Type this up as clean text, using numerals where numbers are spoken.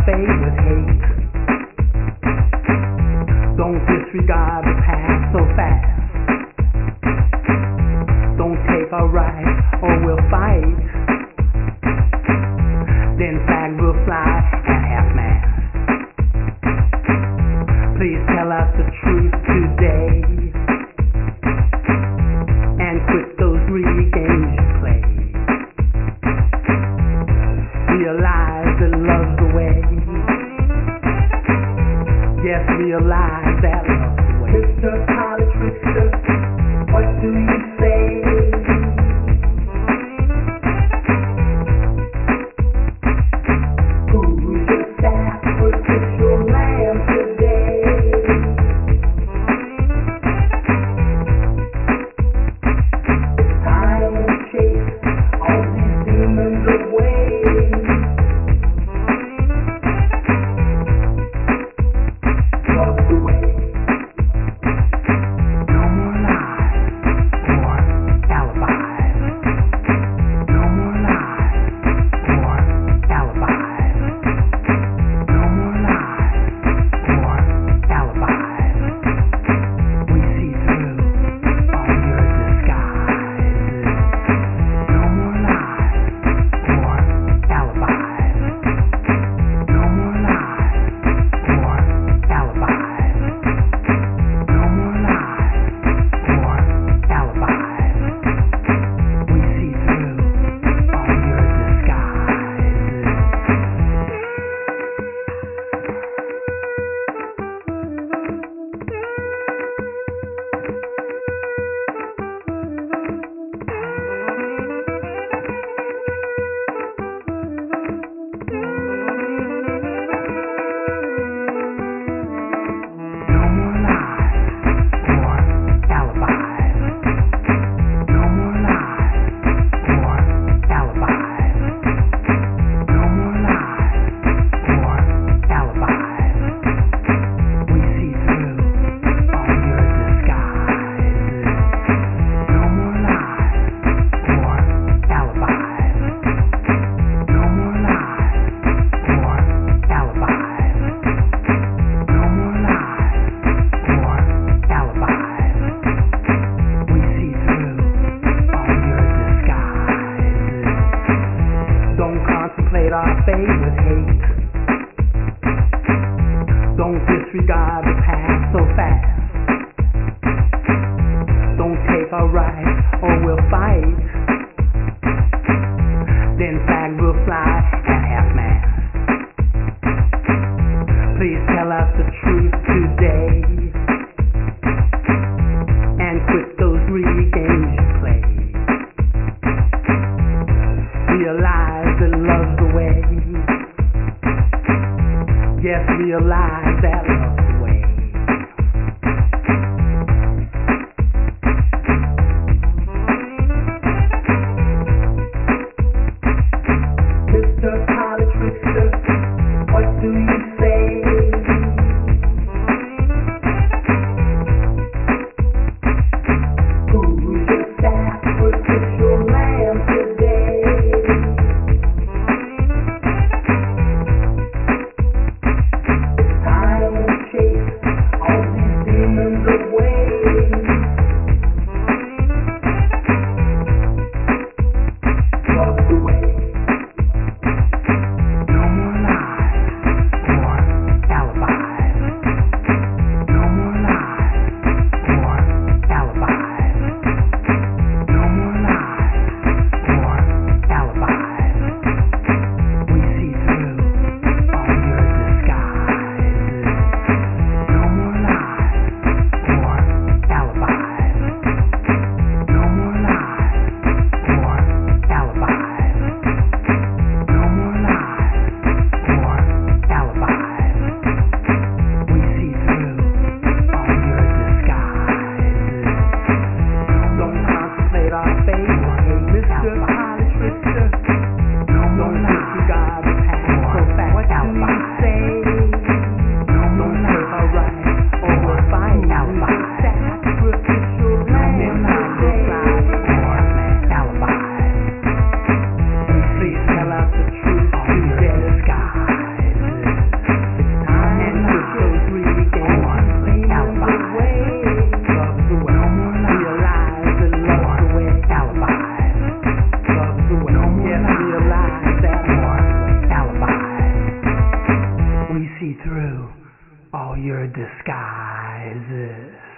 fate with hate. Don't disregard the past so fast. Don't take our rights or we'll fight. Then flag will fly at half-mast. Please tell us the truth today and quit those greedy games you play. Realize that love's the way. Yes, realize that love's the way. Mr. College Trickster, what do you say? Who's your sacrificial lamb today? It's time to chase all these demons away. Love's the way. No more lies or alibis. No more lies or alibis. No more lies or alibis. We see through all your disguises. No more lies or alibis. No more lies or alibis. No more lies or alibis. We see through all your disguises. No more lies or alibis. No more lies or alibis. No more lies or alibis. We see through all your disguises. No more lies or alibis. No more lies or alibis. No more lies or alibis. We see through all your disguises. Don't contemplate our fate with hate. Don't disregard the past so fast. Don't take our rights or we'll fight. Then flag will fly at half-mast. Please tell us the truth today and quit those greedy games you play. Realize that love's the way. Yes, realize that love's the way. Mr. College Trickster, what do you say? Who's your sacrificial lamb today? It's time to chase Yeah.